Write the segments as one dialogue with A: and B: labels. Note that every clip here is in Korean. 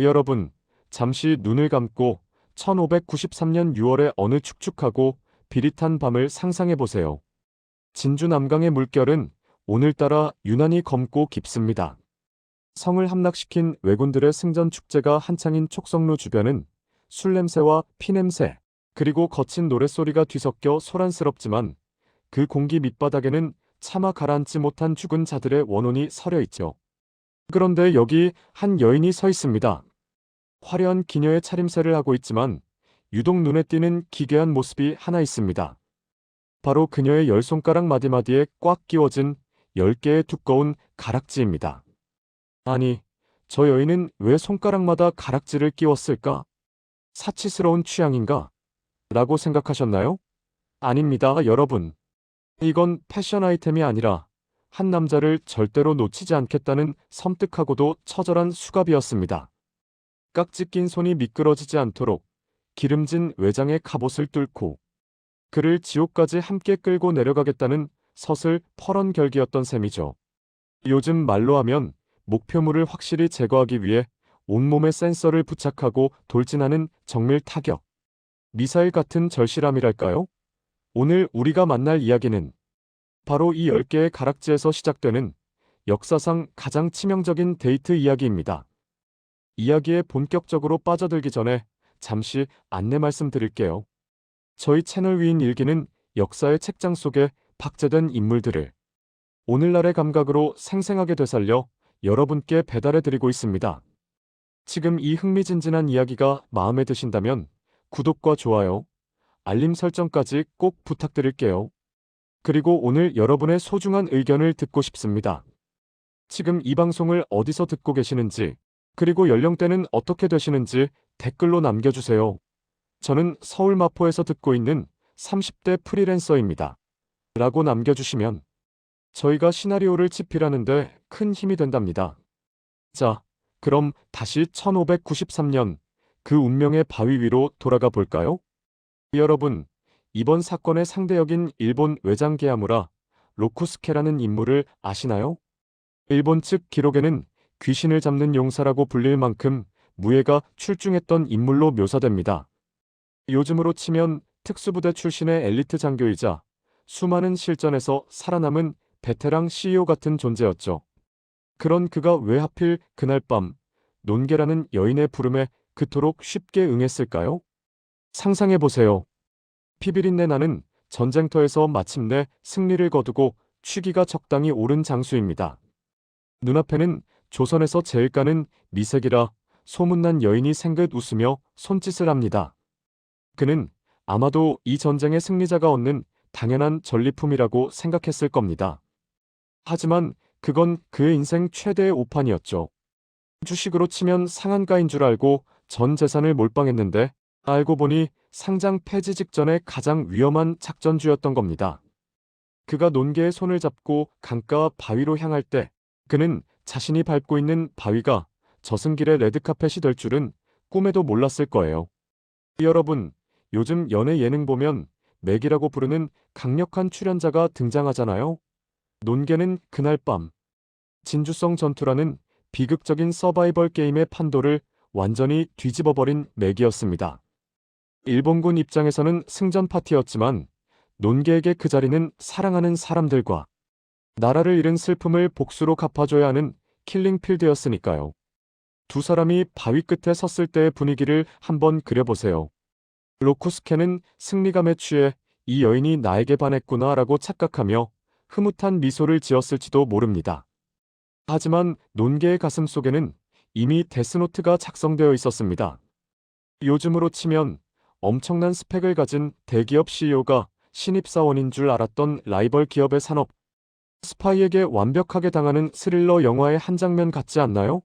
A: 여러분, 잠시 눈을 감고 1593년 6월의 어느 축축하고 비릿한 밤을 상상해 보세요. 진주 남강의 물결은 오늘따라 유난히 검고 깊습니다. 성을 함락시킨 왜군들의 승전 축제가 한창인 촉성루 주변은 술 냄새와 피 냄새, 그리고 거친 노랫소리가 뒤섞여 소란스럽지만 그 공기 밑바닥에는 차마 가라앉지 못한 죽은 자들의 원혼이 서려 있죠. 그런데 여기 한 여인이 서 있습니다. 화려한 기녀의 차림새를 하고 있지만 유독 눈에 띄는 기괴한 모습이 하나 있습니다. 바로 그녀의 10손가락 마디마디에 꽉 끼워진 10개의 두꺼운 가락지입니다. 아니, 저 여인은 왜 손가락마다 가락지를 끼웠을까? 사치스러운 취향인가? 라고 생각하셨나요? 아닙니다, 여러분. 이건 패션 아이템이 아니라 한 남자를 절대로 놓치지 않겠다는 섬뜩하고도 처절한 수갑이었습니다. 깍지 낀 손이 미끄러지지 않도록 기름진 외장의 갑옷을 뚫고 그를 지옥까지 함께 끌고 내려가겠다는 서슬 퍼런 결기였던 셈이죠. 요즘 말로 하면 목표물을 확실히 제거하기 위해 온몸에 센서를 부착하고 돌진하는 정밀 타격. 미사일 같은 절실함이랄까요? 오늘 우리가 만날 이야기는 바로 이 10개의 가락지에서 시작되는 역사상 가장 치명적인 데이트 이야기입니다. 이야기에 본격적으로 빠져들기 전에 잠시 안내 말씀드릴게요. 저희 채널 위인 일기는 역사의 책장 속에 박제된 인물들을 오늘날의 감각으로 생생하게 되살려 여러분께 배달해드리고 있습니다. 지금 이 흥미진진한 이야기가 마음에 드신다면 구독과 좋아요, 알림 설정까지 꼭 부탁드릴게요. 그리고 오늘 여러분의 소중한 의견을 듣고 싶습니다. 지금 이 방송을 어디서 듣고 계시는지, 그리고 연령대는 어떻게 되시는지 댓글로 남겨주세요. 저는 서울 마포에서 듣고 있는 30대 프리랜서입니다. 라고 남겨주시면 저희가 시나리오를 집필하는데 큰 힘이 된답니다. 자, 그럼 다시 1593년 그 운명의 바위 위로 돌아가 볼까요? 여러분, 이번 사건의 상대역인 일본 외장 계야무라 로쿠스케라는 인물을 아시나요? 일본 측 기록에는 귀신을 잡는 용사라고 불릴 만큼 무예가 출중했던 인물로 묘사됩니다. 요즘으로 치면 특수부대 출신의 엘리트 장교이자 수많은 실전에서 살아남은 베테랑 CEO 같은 존재였죠. 그런 그가 왜 하필 그날 밤 논계라는 여인의 부름에 그토록 쉽게 응했을까요? 상상해보세요. 피비린내 나는 전쟁터에서 마침내 승리를 거두고 취기가 적당히 오른 장수입니다. 눈앞에는 조선에서 제일 까는 미색이라 소문난 여인이 생긋 웃으며 손짓을 합니다. 그는 아마도 이 전쟁의 승리자가 얻는 당연한 전리품이라고 생각했을 겁니다. 하지만 그건 그의 인생 최대의 오판이었죠. 주식으로 치면 상한가인 줄 알고 전 재산을 몰빵했는데 알고 보니 상장 폐지 직전에 가장 위험한 작전주였던 겁니다. 그가 논개의 손을 잡고 강가와 바위로 향할 때 그는 자신이 밟고 있는 바위가 저승길의 레드카펫이 될 줄은 꿈에도 몰랐을 거예요. 여러분, 요즘 연애 예능 보면 맥이라고 부르는 강력한 출연자가 등장하잖아요. 논개는 그날 밤 진주성 전투라는 비극적인 서바이벌 게임의 판도를 완전히 뒤집어버린 맥이었습니다. 일본군 입장에서는 승전 파티였지만 논개에게 그 자리는 사랑하는 사람들과 나라를 잃은 슬픔을 복수로 갚아줘야 하는 킬링필드였으니까요. 두 사람이 바위 끝에 섰을 때의 분위기를 한번 그려보세요. 로쿠스케는 승리감에 취해 이 여인이 나에게 반했구나 라고 착각하며 흐뭇한 미소를 지었을지도 모릅니다. 하지만 논개의 가슴 속에는 이미 데스노트가 작성되어 있었습니다. 요즘으로 치면 엄청난 스펙을 가진 대기업 CEO가 신입사원인 줄 알았던 라이벌 기업의 산업 스파이에게 완벽하게 당하는 스릴러 영화의 한 장면 같지 않나요?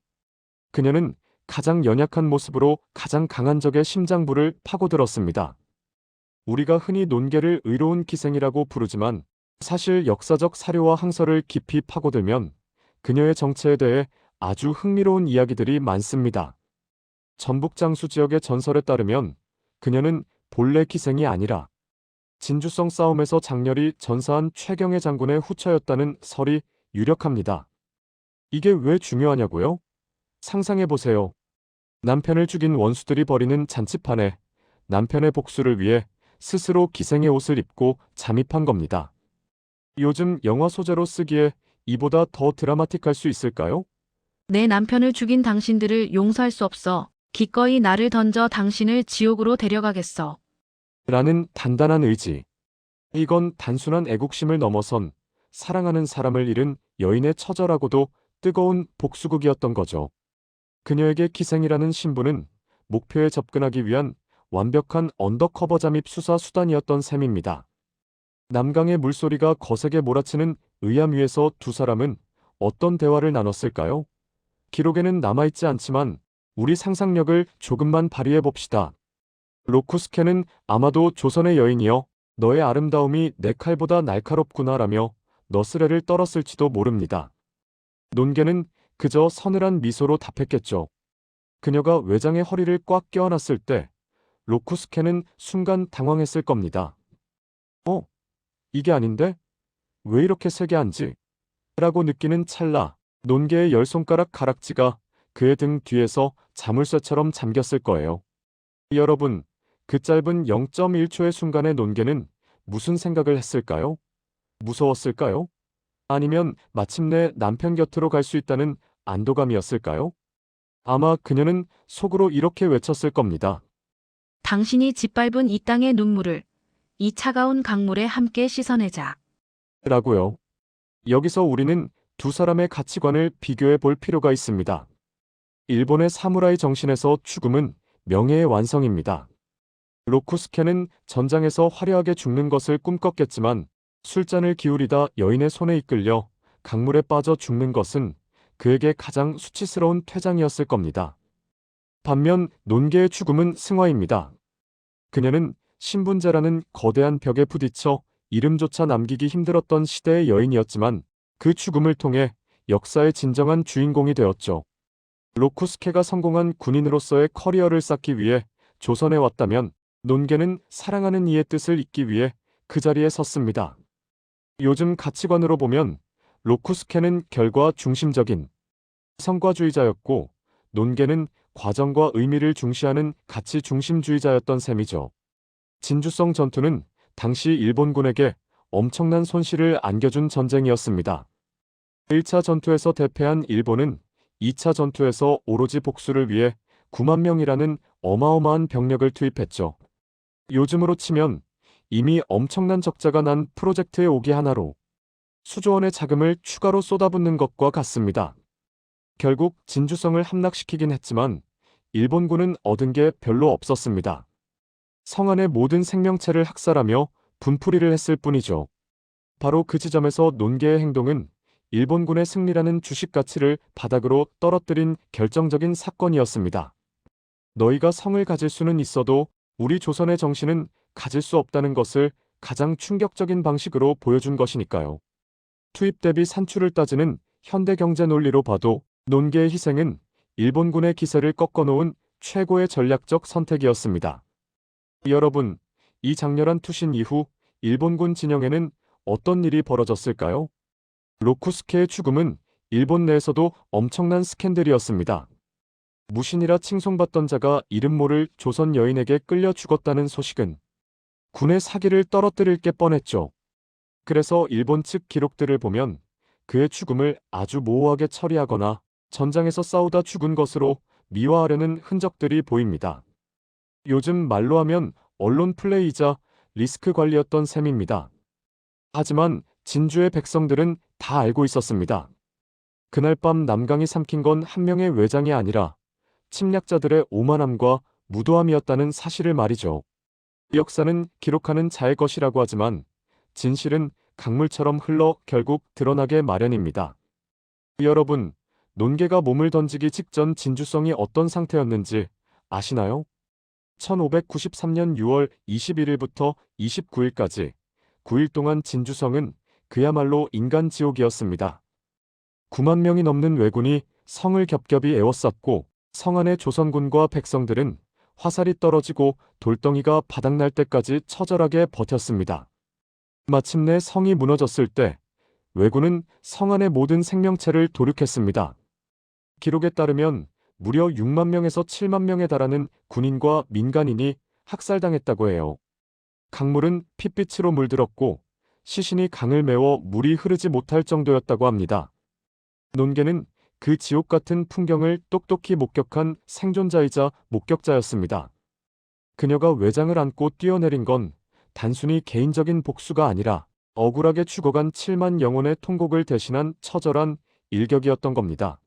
A: 그녀는 가장 연약한 모습으로 가장 강한 적의 심장부를 파고들었습니다. 우리가 흔히 논개를 의로운 기생이라고 부르지만 사실 역사적 사료와 항서를 깊이 파고들면 그녀의 정체에 대해 아주 흥미로운 이야기들이 많습니다. 전북장수 지역의 전설에 따르면 그녀는 본래 기생이 아니라 진주성 싸움에서 장렬히 전사한 최경의 장군의 후처였다는 설이 유력합니다. 이게 왜 중요하냐고요? 상상해보세요. 남편을 죽인 원수들이 벌이는 잔치판에 남편의 복수를 위해 스스로 기생의 옷을 입고 잠입한 겁니다. 요즘 영화 소재로 쓰기에 이보다 더 드라마틱할 수 있을까요?
B: 내 남편을 죽인 당신들을 용서할 수 없어. 기꺼이 나를 던져 당신을 지옥으로 데려가겠어.
A: 라는 단단한 의지. 이건 단순한 애국심을 넘어선 사랑하는 사람을 잃은 여인의 처절하고도 뜨거운 복수극이었던 거죠. 그녀에게 기생이라는 신분은 목표에 접근하기 위한 완벽한 언더커버 잠입 수사 수단이었던 셈입니다. 남강의 물소리가 거세게 몰아치는 의암 위에서 두 사람은 어떤 대화를 나눴을까요? 기록에는 남아있지 않지만 우리 상상력을 조금만 발휘해 봅시다. 로쿠스케는 아마도 조선의 여인이여 너의 아름다움이 내 칼보다 날카롭구나라며 너스레를 떨었을지도 모릅니다. 논개는 그저 서늘한 미소로 답했겠죠. 그녀가 외장의 허리를 꽉 껴안았을 때 로쿠스케는 순간 당황했을 겁니다. 이게 아닌데? 왜 이렇게 세게 앉지? 라고 느끼는 찰나 논개의 열 손가락 가락지가 그의 등 뒤에서 자물쇠처럼 잠겼을 거예요. 여러분, 그 짧은 0.1초의 순간의 논개는 무슨 생각을 했을까요? 무서웠을까요? 아니면 마침내 남편 곁으로 갈 수 있다는 안도감이었을까요? 아마 그녀는 속으로 이렇게 외쳤을 겁니다.
B: 당신이 짓밟은 이 땅의 눈물을 이 차가운 강물에 함께 씻어내자.
A: 라고요. 여기서 우리는 두 사람의 가치관을 비교해 볼 필요가 있습니다. 일본의 사무라이 정신에서 죽음은 명예의 완성입니다. 로쿠스케는 전장에서 화려하게 죽는 것을 꿈꿨겠지만 술잔을 기울이다 여인의 손에 이끌려 강물에 빠져 죽는 것은 그에게 가장 수치스러운 퇴장이었을 겁니다. 반면 논개의 죽음은 승화입니다. 그녀는 신분제라는 거대한 벽에 부딪혀 이름조차 남기기 힘들었던 시대의 여인이었지만 그 죽음을 통해 역사의 진정한 주인공이 되었죠. 로쿠스케가 성공한 군인으로서의 커리어를 쌓기 위해 조선에 왔다면 논개는 사랑하는 이의 뜻을 잇기 위해 그 자리에 섰습니다. 요즘 가치관으로 보면 로쿠스케는 결과 중심적인 성과주의자였고 논개는 과정과 의미를 중시하는 가치 중심주의자였던 셈이죠. 진주성 전투는 당시 일본군에게 엄청난 손실을 안겨준 전쟁이었습니다. 1차 전투에서 대패한 일본은 2차 전투에서 오로지 복수를 위해 9만 명이라는 어마어마한 병력을 투입했죠. 요즘으로 치면 이미 엄청난 적자가 난 프로젝트의 오기 하나로 수조 원의 자금을 추가로 쏟아붓는 것과 같습니다. 결국 진주성을 함락시키긴 했지만 일본군은 얻은 게 별로 없었습니다. 성안의 모든 생명체를 학살하며 분풀이를 했을 뿐이죠. 바로 그 지점에서 논개의 행동은 일본군의 승리라는 주식 가치를 바닥으로 떨어뜨린 결정적인 사건이었습니다. 너희가 성을 가질 수는 있어도 우리 조선의 정신은 가질 수 없다는 것을 가장 충격적인 방식으로 보여준 것이니까요. 투입 대비 산출을 따지는 현대 경제 논리로 봐도 논개의 희생은 일본군의 기세를 꺾어놓은 최고의 전략적 선택이었습니다. 여러분, 이 장렬한 투신 이후 일본군 진영에는 어떤 일이 벌어졌을까요? 로쿠스케의 죽음은 일본 내에서도 엄청난 스캔들이었습니다. 무신이라 칭송받던 자가 이름 모를 조선 여인에게 끌려 죽었다는 소식은 군의 사기를 떨어뜨릴 게 뻔했죠. 그래서 일본 측 기록들을 보면 그의 죽음을 아주 모호하게 처리하거나 전장에서 싸우다 죽은 것으로 미화하려는 흔적들이 보입니다. 요즘 말로 하면 언론 플레이이자 리스크 관리였던 셈입니다. 하지만 진주의 백성들은 다 알고 있었습니다. 그날 밤 남강이 삼킨 건 한 명의 외장이 아니라 침략자들의 오만함과 무도함이었다는 사실을 말이죠. 역사는 기록하는 자의 것이라고 하지만 진실은 강물처럼 흘러 결국 드러나게 마련입니다. 여러분, 논개가 몸을 던지기 직전 진주성이 어떤 상태였는지 아시나요? 1593년 6월 21일부터 29일까지 9일 동안 진주성은 그야말로 인간 지옥이었습니다. 9만 명이 넘는 왜군이 성을 겹겹이 에워쌌고 성 안의 조선군과 백성들은 화살이 떨어지고 돌덩이가 바닥날 때까지 처절하게 버텼습니다. 마침내 성이 무너졌을 때 왜군은 성 안의 모든 생명체를 도륙했습니다. 기록에 따르면 무려 6만 명에서 7만 명에 달하는 군인과 민간인이 학살당했다고 해요. 강물은 핏빛으로 물들었고 시신이 강을 메워 물이 흐르지 못할 정도였다고 합니다. 논개는 그 지옥 같은 풍경을 똑똑히 목격한 생존자이자 목격자였습니다. 그녀가 외장을 안고 뛰어내린 건 단순히 개인적인 복수가 아니라 억울하게 죽어간 7만 영혼의 통곡을 대신한 처절한 일격이었던 겁니다.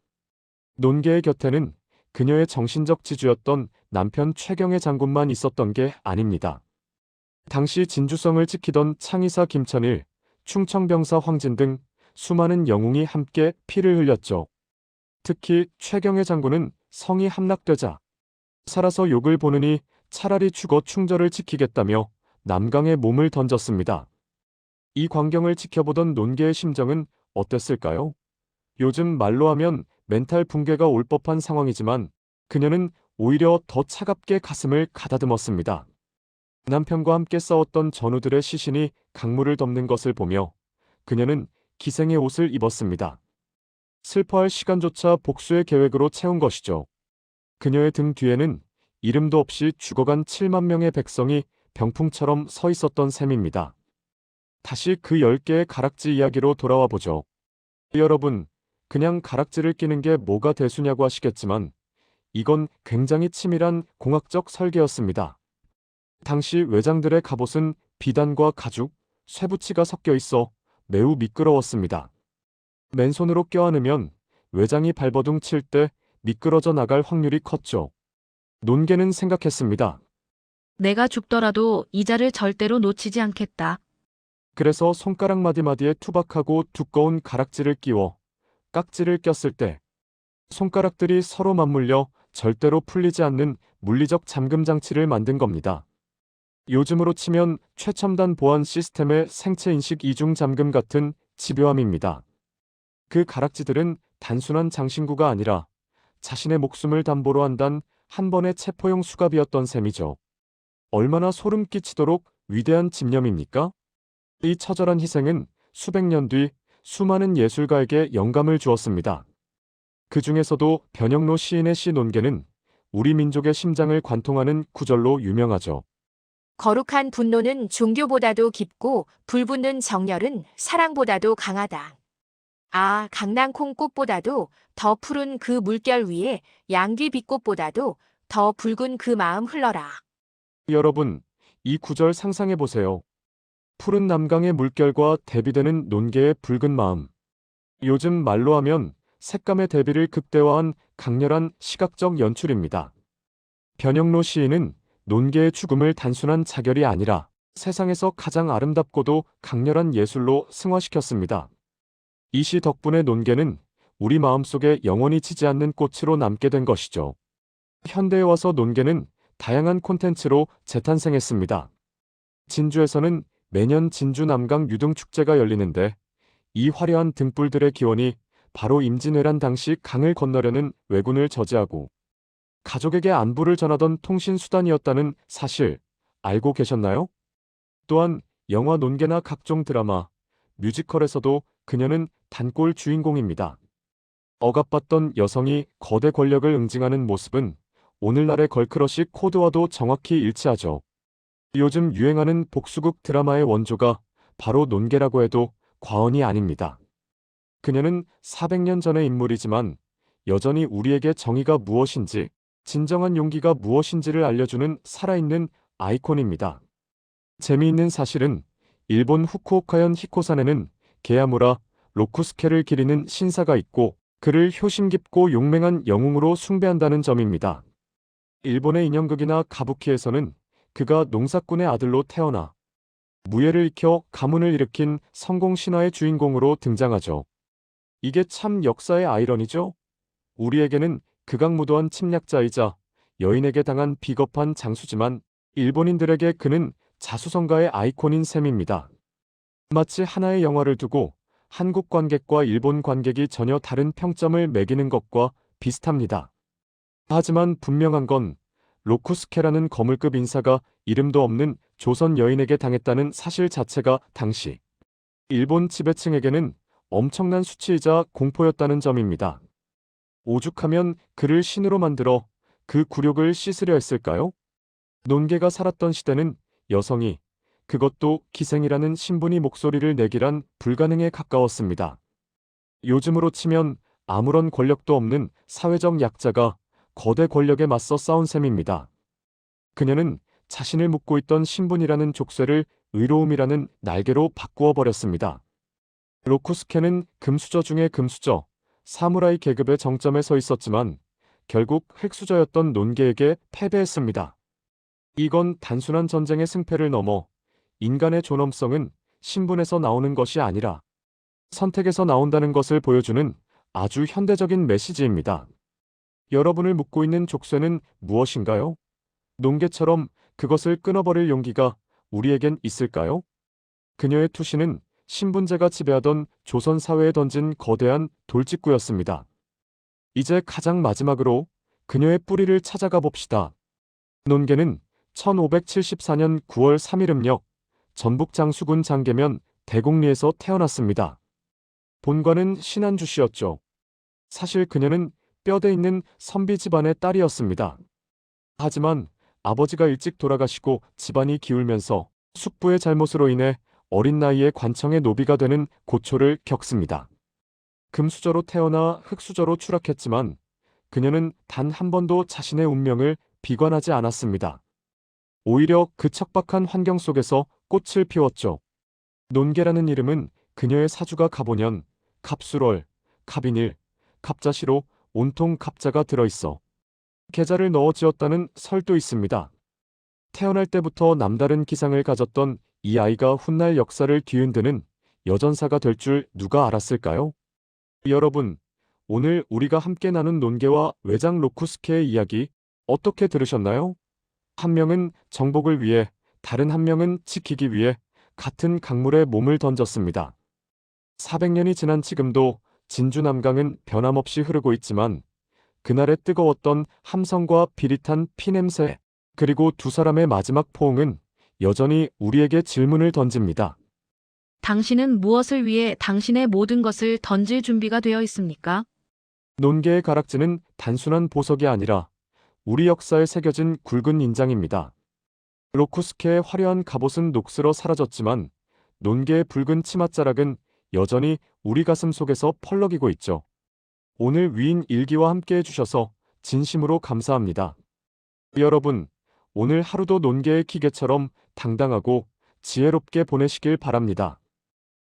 A: 논개의 곁에는 그녀의 정신적 지주였던 남편 최경의 장군만 있었던 게 아닙니다. 당시 진주성을 지키던 창의사 김천일, 충청병사 황진 등 수많은 영웅이 함께 피를 흘렸죠. 특히 최경의 장군은 성이 함락되자 살아서 욕을 보느니 차라리 죽어 충절을 지키겠다며 남강에 몸을 던졌습니다. 이 광경을 지켜보던 논개의 심정은 어땠을까요? 요즘 말로 하면 멘탈 붕괴가 올 법한 상황이지만 그녀는 오히려 더 차갑게 가슴을 가다듬었습니다. 남편과 함께 싸웠던 전우들의 시신이 강물을 덮는 것을 보며 그녀는 기생의 옷을 입었습니다. 슬퍼할 시간조차 복수의 계획으로 채운 것이죠. 그녀의 등 뒤에는 이름도 없이 죽어간 7만 명의 백성이 병풍처럼 서 있었던 셈입니다. 다시 그 10개의 가락지 이야기로 돌아와 보죠. 여러분, 그냥 가락지를 끼는 게 뭐가 대수냐고 하시겠지만 이건 굉장히 치밀한 공학적 설계였습니다. 당시 외장들의 갑옷은 비단과 가죽, 쇠붙이가 섞여 있어 매우 미끄러웠습니다. 맨손으로 껴안으면 외장이 발버둥 칠 때 미끄러져 나갈 확률이 컸죠. 논개는 생각했습니다.
B: 내가 죽더라도 이 자를 절대로 놓치지 않겠다.
A: 그래서 손가락 마디마디에 투박하고 두꺼운 가락지를 끼워 깍지를 꼈을 때 손가락들이 서로 맞물려 절대로 풀리지 않는 물리적 잠금 장치를 만든 겁니다. 요즘으로 치면 최첨단 보안 시스템의 생체 인식 이중 잠금 같은 집요함입니다. 그 가락지들은 단순한 장신구가 아니라 자신의 목숨을 담보로 한단 한 번의 체포용 수갑이었던 셈이죠. 얼마나 소름 끼치도록 위대한 집념입니까? 이 처절한 희생은 수백 년 뒤 수많은 예술가에게 영감을 주었습니다. 그 중에서도 변형로 시인의 시 논개는 우리 민족의 심장을 관통하는 구절로 유명하죠.
C: 거룩한 분노는 종교보다도 깊고 불붙는 정열은 사랑보다도 강하다. 아, 강낭콩꽃보다도 더 푸른 그 물결 위에 양귀비꽃보다도 더 붉은 그 마음 흘러라.
A: 여러분, 이 구절 상상해 보세요. 푸른 남강의 물결과 대비되는 논개의 붉은 마음. 요즘 말로 하면 색감의 대비를 극대화한 강렬한 시각적 연출입니다. 변형로 시인은 논개의 죽음을 단순한 자결이 아니라 세상에서 가장 아름답고도 강렬한 예술로 승화시켰습니다. 이 시 덕분에 논개는 우리 마음속에 영원히 지지 않는 꽃으로 남게 된 것이죠. 현대에 와서 논개는 다양한 콘텐츠로 재탄생했습니다. 진주에서는 매년 진주 남강 유등축제가 열리는데 이 화려한 등불들의 기원이 바로 임진왜란 당시 강을 건너려는 왜군을 저지하고 가족에게 안부를 전하던 통신수단이었다는 사실 알고 계셨나요? 또한 영화 논개나 각종 드라마, 뮤지컬에서도 그녀는 단골 주인공입니다. 억압받던 여성이 거대 권력을 응징하는 모습은 오늘날의 걸크러쉬 코드와도 정확히 일치하죠. 요즘 유행하는 복수극 드라마의 원조가 바로 논개라고 해도 과언이 아닙니다. 그녀는 400년 전의 인물이지만 여전히 우리에게 정의가 무엇인지, 진정한 용기가 무엇인지를 알려주는 살아있는 아이콘입니다. 재미있는 사실은 일본 후쿠오카현 히코산에는 게야무라 로쿠스케를 기리는 신사가 있고 그를 효심 깊고 용맹한 영웅으로 숭배한다는 점입니다. 일본의 인형극이나 가부키에서는 그가 농사꾼의 아들로 태어나 무예를 익혀 가문을 일으킨 성공 신화의 주인공으로 등장하죠. 이게 참 역사의 아이러니죠? 우리에게는 극악무도한 침략자이자 여인에게 당한 비겁한 장수지만 일본인들에게 그는 자수성가의 아이콘인 셈입니다. 마치 하나의 영화를 두고 한국 관객과 일본 관객이 전혀 다른 평점을 매기는 것과 비슷합니다. 하지만 분명한 건 로쿠스케라는 거물급 인사가 이름도 없는 조선 여인에게 당했다는 사실 자체가 당시 일본 지배층에게는 엄청난 수치이자 공포였다는 점입니다. 오죽하면 그를 신으로 만들어 그 굴욕을 씻으려 했을까요? 논개가 살았던 시대는 여성이, 그것도 기생이라는 신분이 목소리를 내기란 불가능에 가까웠습니다. 요즘으로 치면 아무런 권력도 없는 사회적 약자가 거대 권력에 맞서 싸운 셈입니다. 그녀는 자신을 묶고 있던 신분이라는 족쇄를 의로움이라는 날개로 바꾸어 버렸습니다. 로쿠스케는 금수저 중의 금수저, 사무라이 계급의 정점에 서 있었지만 결국 흙수저였던 논개에게 패배했습니다. 이건 단순한 전쟁의 승패를 넘어 인간의 존엄성은 신분에서 나오는 것이 아니라 선택에서 나온다는 것을 보여주는 아주 현대적인 메시지입니다. 여러분을 묶고 있는 족쇄는 무엇인가요? 농개처럼 그것을 끊어버릴 용기가 우리에겐 있을까요? 그녀의 투시는 신분제가 지배하던 조선 사회에 던진 거대한 돌직구였습니다. 이제 가장 마지막으로 그녀의 뿌리를 찾아가 봅시다. 논개는 1574년 9월 3일 음력 전북 장수군 장계면 대곡리에서 태어났습니다. 본관은 신안주씨였죠. 사실 그녀는 뼈대 있는 선비 집안의 딸이었습니다. 하지만 아버지가 일찍 돌아가시고 집안이 기울면서 숙부의 잘못으로 인해 어린 나이에 관청의 노비가 되는 고초를 겪습니다. 금수저로 태어나 흙수저로 추락했지만 그녀는 단 한 번도 자신의 운명을 비관하지 않았습니다. 오히려 그 척박한 환경 속에서 꽃을 피웠죠. 논개라는 이름은 그녀의 사주가 갑오년, 갑술월, 갑인일, 갑자시로 온통 갑자가 들어있어 계자를 넣어 지었다는 설도 있습니다. 태어날 때부터 남다른 기상을 가졌던 이 아이가 훗날 역사를 뒤흔드는 여전사가 될 줄 누가 알았을까요? 여러분, 오늘 우리가 함께 나눈 논개와 외장 로쿠스케의 이야기 어떻게 들으셨나요? 한 명은 정복을 위해, 다른 한 명은 지키기 위해 같은 강물에 몸을 던졌습니다. 400년이 지난 지금도 진주 남강은 변함없이 흐르고 있지만 그날의 뜨거웠던 함성과 비릿한 피냄새, 그리고 두 사람의 마지막 포옹은 여전히 우리에게 질문을 던집니다.
B: 당신은 무엇을 위해 당신의 모든 것을 던질 준비가 되어 있습니까?
A: 논개의 가락지는 단순한 보석이 아니라 우리 역사에 새겨진 굵은 인장입니다. 로쿠스케의 화려한 갑옷은 녹슬어 사라졌지만 논개의 붉은 치맛자락은 여전히 우리 가슴 속에서 펄럭이고 있죠. 오늘 위인 일기와 함께 해주셔서 진심으로 감사합니다. 여러분, 오늘 하루도 논개의 기계처럼 당당하고 지혜롭게 보내시길 바랍니다.